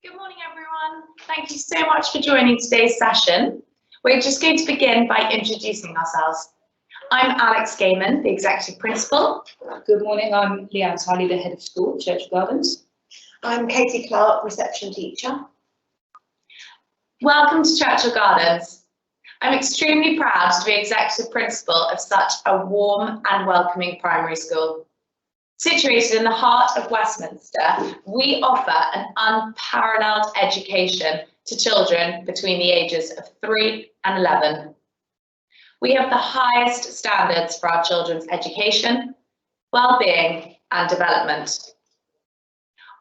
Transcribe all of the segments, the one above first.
Good morning, everyone. Thank you so much for joining today's session. We're just going to begin by introducing ourselves. I'm Alex Gaiman, the Executive Principal. Good morning, I'm Leanne Tiley, the Head of School, Churchill Gardens. I'm Katie Clark, Reception Teacher. Welcome to Churchill Gardens. I'm extremely proud to be Executive Principal of such a warm and welcoming primary school. Situated in the heart of Westminster, we offer an unparalleled education to children between the ages of 3 and 11. We have the highest standards for our children's education, well-being and development.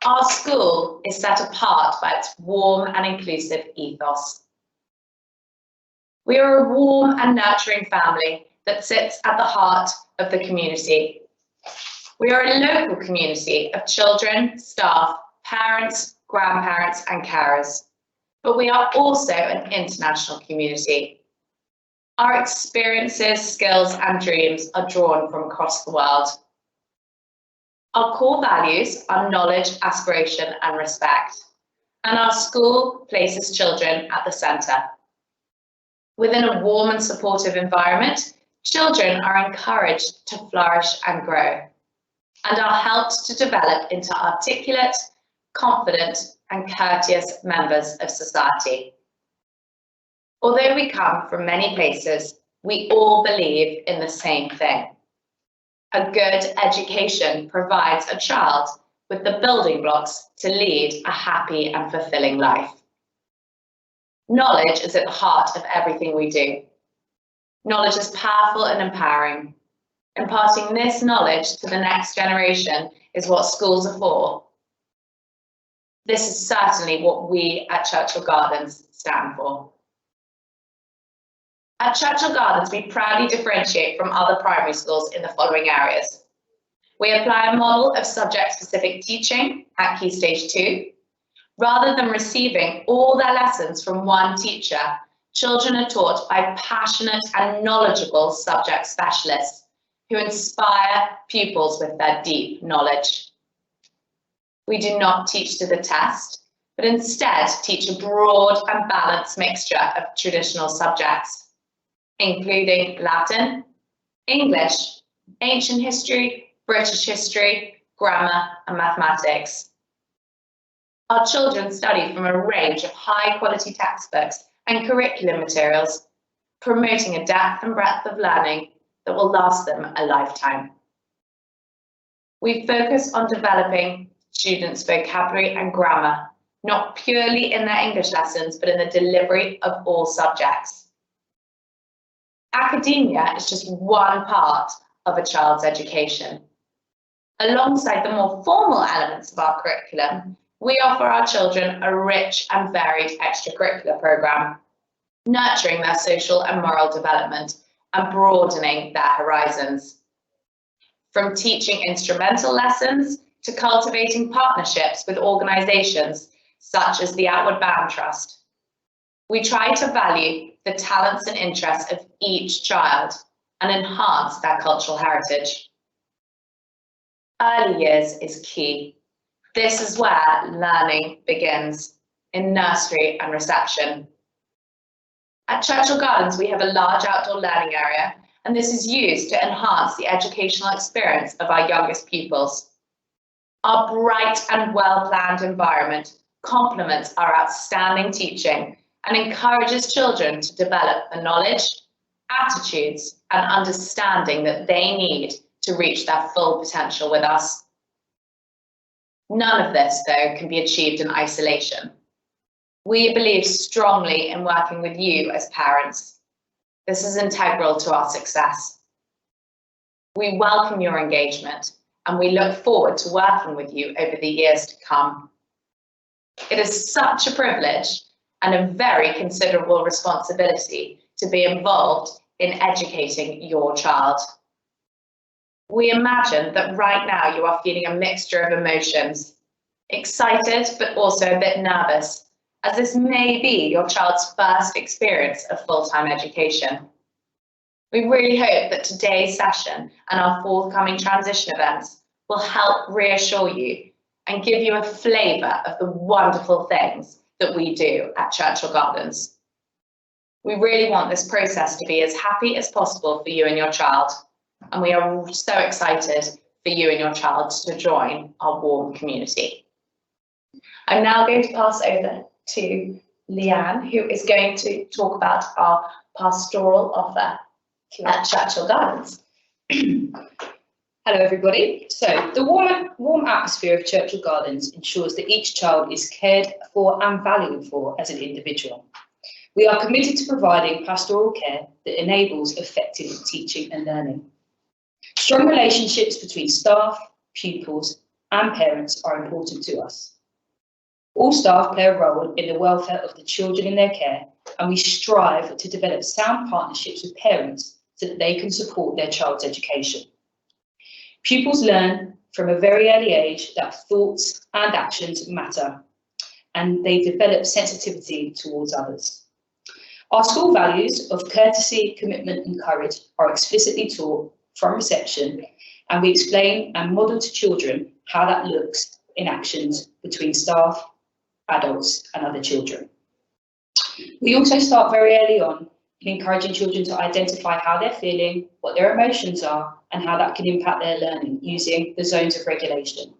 Our school is set apart by its warm and inclusive ethos. We are a warm and nurturing family that sits at the heart of the community. We are a local community of children, staff, parents, grandparents and carers, but we are also an international community. Our experiences, skills and dreams are drawn from across the world. Our core values are knowledge, aspiration and respect, and our school places children at the centre. Within a warm and supportive environment, children are encouraged to flourish and grow, and are helped to develop into articulate, confident and courteous members of society. Although we come from many places, we all believe in the same thing. A good education provides a child with the building blocks to lead a happy and fulfilling life. Knowledge is at the heart of everything we do. Knowledge is powerful and empowering. Imparting this knowledge to the next generation is what schools are for. This is certainly what we at Churchill Gardens stand for. At Churchill Gardens, we proudly differentiate from other primary schools in the following areas. We apply a model of subject-specific teaching at Key Stage 2. Rather than receiving all their lessons from one teacher, children are taught by passionate and knowledgeable subject specialists who inspire pupils with their deep knowledge. We do not teach to the test, but instead teach a broad and balanced mixture of traditional subjects, including Latin, English, ancient history, British history, grammar, and mathematics. Our children study from a range of high-quality textbooks and curriculum materials, promoting a depth and breadth of learning that will last them a lifetime. We focus on developing students' vocabulary and grammar, not purely in their English lessons, but in the delivery of all subjects. Academia is just one part of a child's education. Alongside the more formal elements of our curriculum, we offer our children a rich and varied extracurricular programme, nurturing their social and moral development and broadening their horizons. From teaching instrumental lessons to cultivating partnerships with organisations such as the Outward Bound Trust, we try to value the talents and interests of each child and enhance their cultural heritage. Early years is key. This is where learning begins, in nursery and reception. At Churchill Gardens, we have a large outdoor learning area, and this is used to enhance the educational experience of our youngest pupils. Our bright and well-planned environment complements our outstanding teaching and encourages children to develop the knowledge, attitudes, and understanding that they need to reach their full potential with us. None of this, though, can be achieved in isolation. We believe strongly in working with you as parents. This is integral to our success. We welcome your engagement and we look forward to working with you over the years to come. It is such a privilege and a very considerable responsibility to be involved in educating your child. We imagine that right now you are feeling a mixture of emotions, excited but also a bit nervous, as this may be your child's first experience of full-time education. We really hope that today's session and our forthcoming transition events will help reassure you and give you a flavour of the wonderful things that we do at Churchill Gardens. We really want this process to be as happy as possible for you and your child, and we are so excited for you and your child to join our warm community. I'm now going to pass over to Leanne, who is going to talk about our pastoral offer at Churchill Gardens. Hello everybody. So the warm atmosphere of Churchill Gardens ensures that each child is cared for and valued for as an individual. We are committed to providing pastoral care that enables effective teaching and learning. Strong relationships between staff, pupils and parents are important to us. All staff play a role in the welfare of the children in their care, and we strive to develop sound partnerships with parents so that they can support their child's education. Pupils learn from a very early age that thoughts and actions matter, and they develop sensitivity towards others. Our school values of courtesy, commitment and courage are explicitly taught from reception, and we explain and model to children how that looks in actions between staff, adults and other children. We also start very early on in encouraging children to identify how they're feeling, what their emotions are, and how that can impact their learning using the zones of regulation.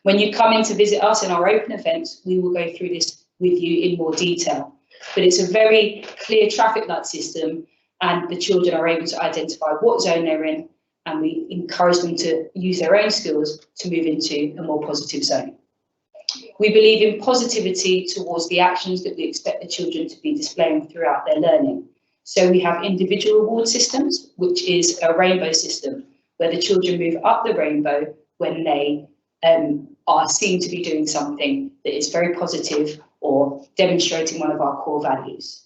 When you come in to visit us in our open events, we will go through this with you in more detail. But it's a very clear traffic light system, and the children are able to identify what zone they're in, and we encourage them to use their own skills to move into a more positive zone. We believe in positivity towards the actions that we expect the children to be displaying throughout their learning. So we have individual reward systems, which is a rainbow system, where the children move up the rainbow when they are seen to be doing something that is very positive or demonstrating one of our core values.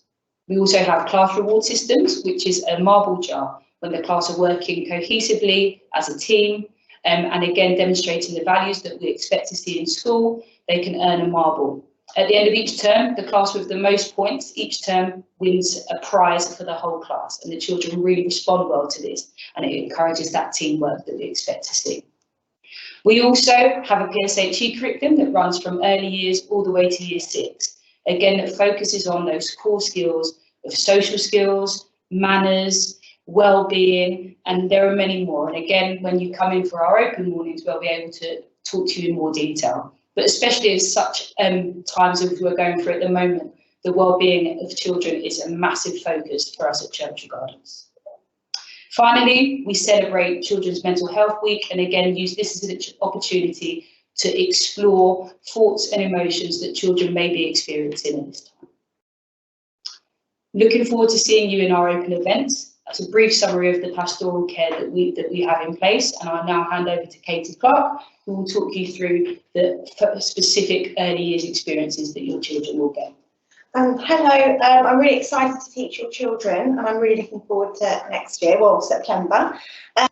We also have class reward systems, which is a marble jar, when the class are working cohesively as a team, and again demonstrating the values that we expect to see in school. They can earn a marble. At the end of each term, the class with the most points each term wins a prize for the whole class, and the children really respond well to this, and it encourages that teamwork that we expect to see. We also have a PSHE curriculum that runs from early years all the way to year 6. Again, that focuses on those core skills of social skills, manners, well-being, and there are many more. And again, when you come in for our open mornings, we'll be able to talk to you in more detail. But especially at such times as we're going through at the moment, the well-being of children is a massive focus for us at Churchill Gardens. Finally, we celebrate Children's Mental Health Week, and again use this as an opportunity to explore thoughts and emotions that children may be experiencing at this time. Looking forward to seeing you in our open events. That's a brief summary of the pastoral care that we have in place, and I'll now hand over to Katie Clark, who will talk you through the specific early years experiences that your children will get. Hello, I'm really excited to teach your children, and I'm really looking forward to next year, well, September.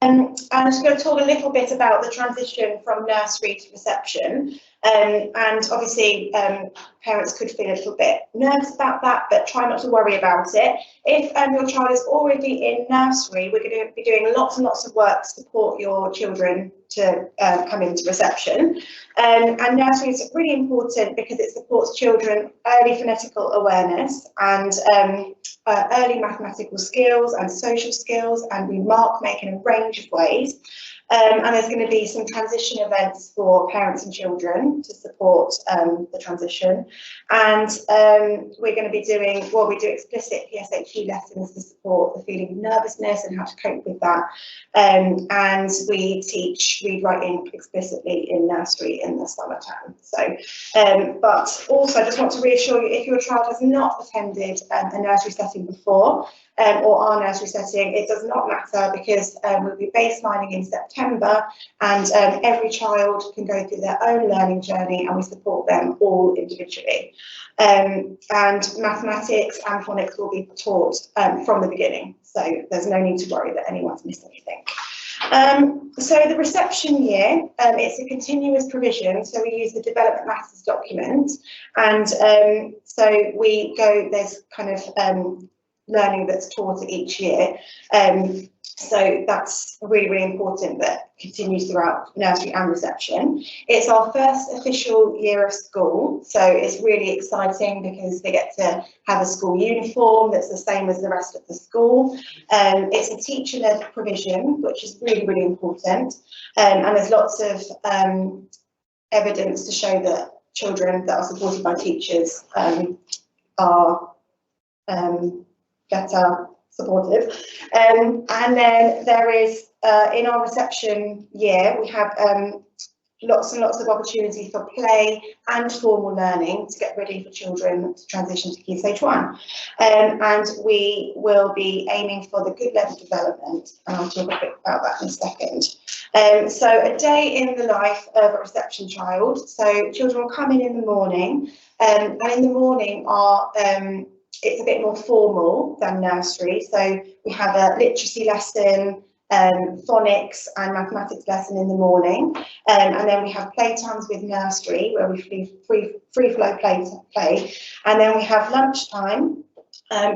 I'm just going to talk a little bit about the transition from nursery to reception. And obviously, parents could feel a little bit nervous about that, but try not to worry about it. If your child is already in nursery, we're going to be doing lots and lots of work to support your children to come into reception. And nursery is really important because it supports children early phonetical awareness and early mathematical skills and social skills and remark making in a range of ways. And there's going to be some transition events for parents and children to support the transition. And we're going to be doing, well, we do explicit PSHE lessons to support the feeling of nervousness and how to cope with that. And we teach read writing explicitly in nursery in the summer term. So, but also I just want to reassure you, if your child has not attended a nursery setting before, or our nursery setting, it does not matter, because we'll be baselining in September, and every child can go through their own learning journey, and we support them all individually. And mathematics and phonics will be taught from the beginning, so there's no need to worry that anyone's missed anything. So the reception year, it's a continuous provision, so we use the development matters document, and so we go, there's kind of learning that's taught each year. So that's really, really important that continues throughout nursery and reception. It's our first official year of school, so it's really exciting because they get to have a school uniform that's the same as the rest of the school. It's a teacher-led provision, which is really, really important, and there's lots of evidence to show that children that are supported by teachers are better supported. And then there is, in our reception year, we have lots and lots of opportunity for play and formal learning to get ready for children to transition to Key Stage 1. And we will be aiming for the good level development, and I'll talk a bit about that in a second. So a day in the life of a reception child. So children will come in the morning, and in the morning it's a bit more formal than nursery. So we have a literacy lesson, phonics and mathematics lesson in the morning, and then we have playtimes with nursery where we free flow play, and then we have lunchtime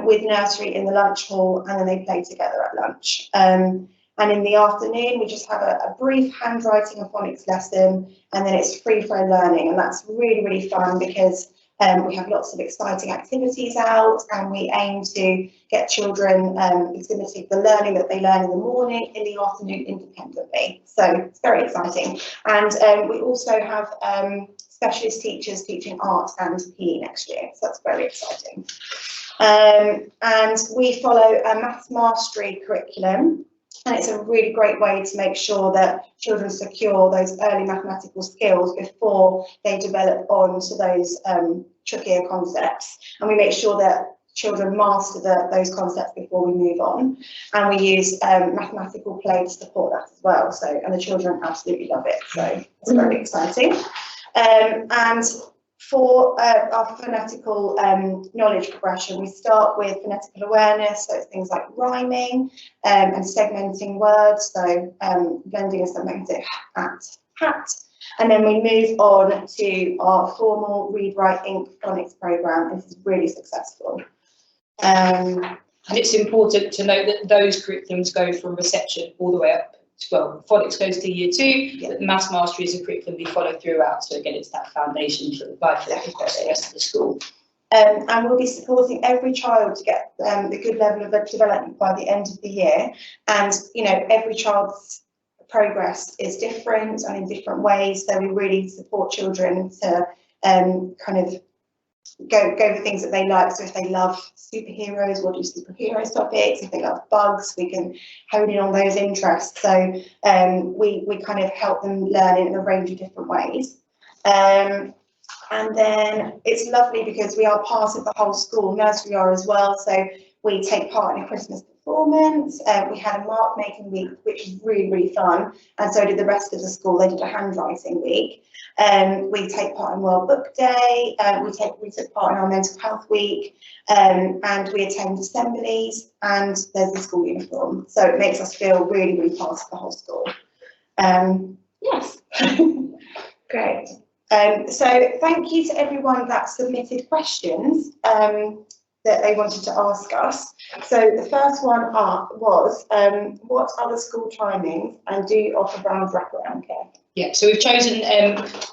with nursery in the lunch hall, and then they play together at lunch. And in the afternoon we just have a brief handwriting and phonics lesson, and then it's free flow learning, and that's really, really fun because we have lots of exciting activities out, and we aim to get children exhibiting the learning that they learn in the morning, in the afternoon independently. So it's very exciting. And we also have specialist teachers teaching art and PE next year, so that's very exciting. And we follow a maths mastery curriculum, and it's a really great way to make sure that children secure those early mathematical skills before they develop on to those trickier concepts. And we make sure that children master those concepts before we move on. And we use mathematical play to support that as well. So, and the children absolutely love it. So it's very exciting. And for our phonetical knowledge progression, we start with phonetical awareness, so it's things like rhyming and segmenting words, so blending and segmenting hat. And then we move on to our formal read, write, ink phonics programme, and this is really successful. And it's important to note that those curriculums go from reception all the way up. Well, phonics goes to year 2, but maths mastery is a curriculum we follow throughout. So again, it's that foundation for the rest of the school. And we'll be supporting every child to get the good level of development by the end of the year. And you know, every child's progress is different and in different ways. So we really support children to kind of go the things that they like. So if they love superheroes, we'll do superheroes topics. If they love bugs, we can hone in on those interests. So we kind of help them learn in a range of different ways. And then it's lovely because we are part of the whole school. Nursery are as well. So we take part in a Christmas performance. We had a mark making week, which was really, really fun. And so did the rest of the school. They did a handwriting week. We take part in World Book Day. We took part in our mental health week. And we attend assemblies, and there's the school uniform. So it makes us feel really, really part of the whole school. Yes. Great. So thank you to everyone that submitted questions that they wanted to ask us. So the first one was, what are the school timings, and do you offer round wraparound care? Yeah, so we've chosen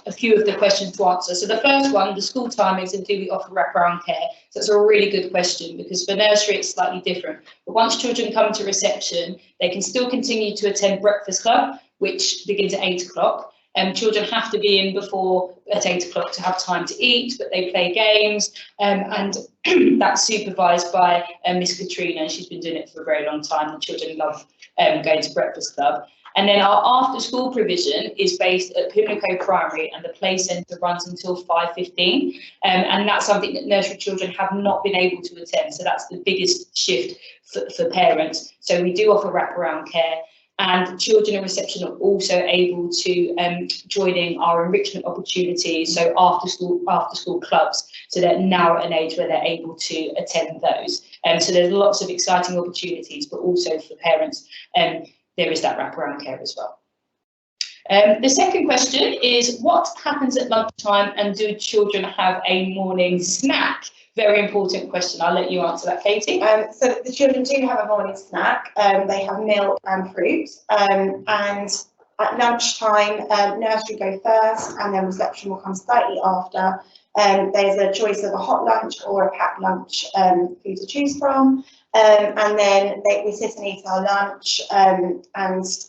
a few of the questions to answer. So the first one, the school timings, and do we offer wraparound care? So it's a really good question, because for nursery it's slightly different. But once children come to reception, they can still continue to attend breakfast club, which begins at 8 o'clock. Children have to be in before at 8 o'clock to have time to eat, but they play games, and that's supervised by Miss Katrina, and she's been doing it for a very long time. The children love going to breakfast club. And then our after school provision is based at Pimlico Primary, and the play centre runs until 5:15, and that's something that nursery children have not been able to attend. So that's the biggest shift for parents. So we do offer wraparound care. And children in reception are also able to join in our enrichment opportunities, so after school clubs. So they're now at an age where they're able to attend those. So there's lots of exciting opportunities, but also for parents, there is that wraparound care as well. The second question is, what happens at lunchtime and do children have a morning snack? Very important question. I'll let you answer that, Katie. So the children do have a morning snack. They have milk and fruit. And at lunchtime, nursery go first and then reception will come slightly after. There's a choice of a hot lunch or a packed lunch food to choose from. And then we sit and eat our lunch, and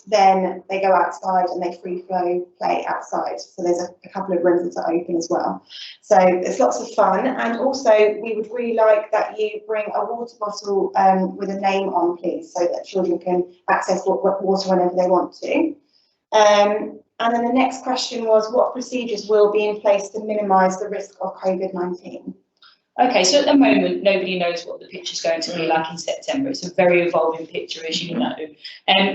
then they go outside and they free flow play outside. So there's a couple of rooms that are open as well. So it's lots of fun. And also we would really like that you bring a water bottle with a name on, please, so that children can access water whenever they want to. And then the next question was, what procedures will be in place to minimise the risk of COVID-19? Okay, so at the moment, nobody knows what the picture's going to be like in September. It's a very evolving picture, as you know.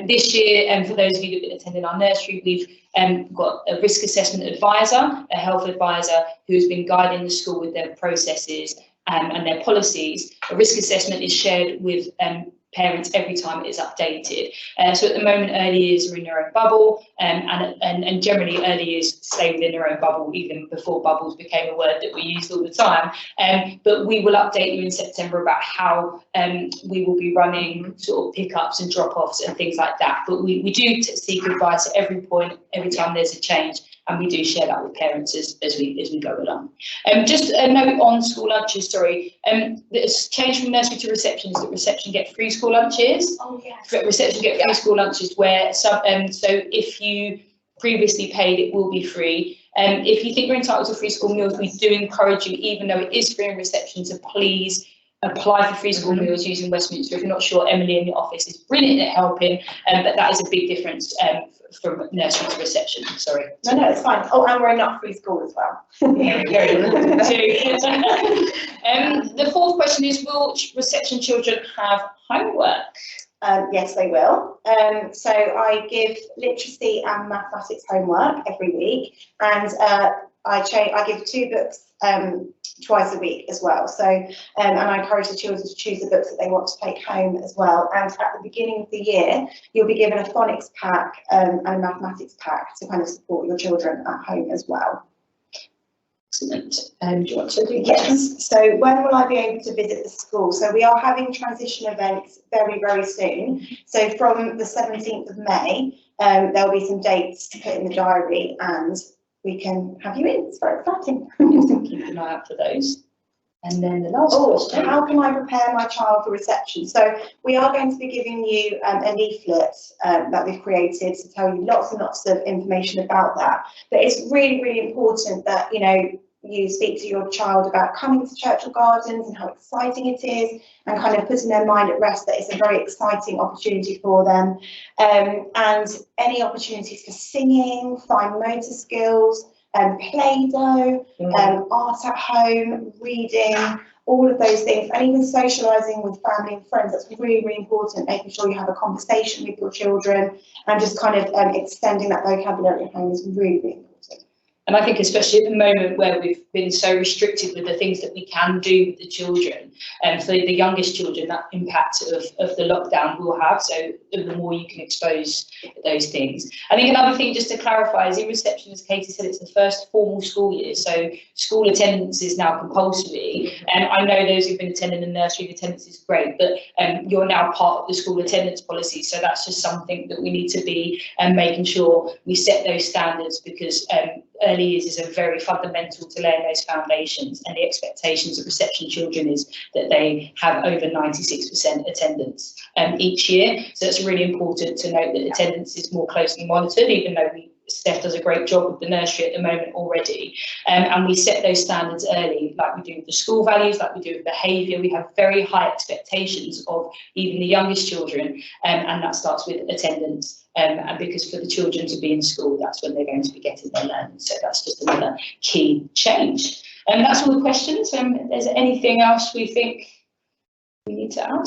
This year, and for those of you that have been attending our nursery, we've got a risk assessment advisor, a health advisor, who's been guiding the school with their processes and their policies. A risk assessment is shared with parents every time it is updated. So at the moment, early years are in their own bubble, and generally early years stay within their own bubble even before bubbles became a word that we used all the time. But we will update you in September about how we will be running sort of pickups and drop-offs and things like that. But we do seek advice at every point, every time there's a change, and we do share that with parents as we go along. Just a note on school lunches, sorry. It's changed from nursery to reception is that reception get free school lunches. Oh, yes. Reception get free school lunches where so if you previously paid, it will be free. If you think you're entitled to free school meals, we do encourage you, even though it is free in reception, to please apply for free school meals using Westminster. If you're not sure, Emily in the office is brilliant at helping, but that is a big difference from nursery to reception. Sorry. No, it's fine. Oh, and we're not free school as well. Yeah, very good. The fourth question is, will reception children have homework? Yes, they will. So I give literacy and mathematics homework every week, and I give 2 books twice a week as well. So and I encourage the children to choose the books that they want to take home as well. And at the beginning of the year, you'll be given a phonics pack and a mathematics pack to kind of support your children at home as well. Excellent. Do you want to do Yes. So when will I be able to visit the school? So we are having transition events very, very soon. So from the 17th of May, there'll be some dates to put in the diary and we can have you in. It's very exciting. Keep an eye out for those. And then the last question. How can I prepare my child for reception? So we are going to be giving you a leaflet that we've created to tell you lots and lots of information about that. But it's really, really important that, you know, you speak to your child about coming to Churchill Gardens and how exciting it is, and kind of putting their mind at rest that it's a very exciting opportunity for them. And any opportunities for singing, fine motor skills, Play-Doh, art at home, reading, all of those things, and even socialising with family and friends. That's really, really important, making sure you have a conversation with your children and just kind of extending that vocabulary at home is really, really important. And I think especially at the moment where we've been so restricted with the things that we can do with the children, and for the youngest children, that impact of the lockdown will have, so the more you can expose those things. I think another thing just to clarify is in reception, as Katie said, it's the first formal school year, so school attendance is now compulsory. And I know those who've been attending the nursery, the attendance is great, but you're now part of the school attendance policy, so that's just something that we need to be making sure we set those standards, because early years is a very fundamental to laying those foundations, and the expectations of reception children is that they have over 96% attendance each year. So it's really important to note that attendance is more closely monitored, even though Steph does a great job with the nursery at the moment already. And we set those standards early, like we do with the school values, like we do with behaviour. We have very high expectations of even the youngest children, and that starts with attendance. And because for the children to be in school, that's when they're going to be getting their learning. So that's just another key change. And that's all the questions. Is there anything else we think we need to add?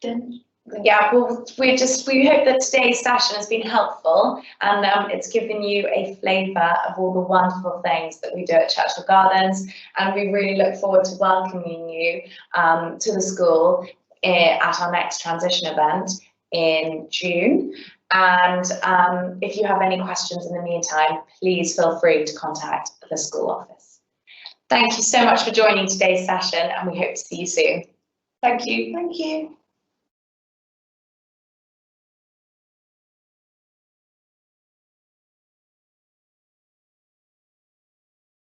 Then. Yeah, well, we hope that today's session has been helpful, and it's given you a flavour of all the wonderful things that we do at Churchill Gardens, and we really look forward to welcoming you to the school at our next transition event in June. And if you have any questions in the meantime, please feel free to contact the school office. Thank you so much for joining today's session, and we hope to see you soon. Thank you. Thank you.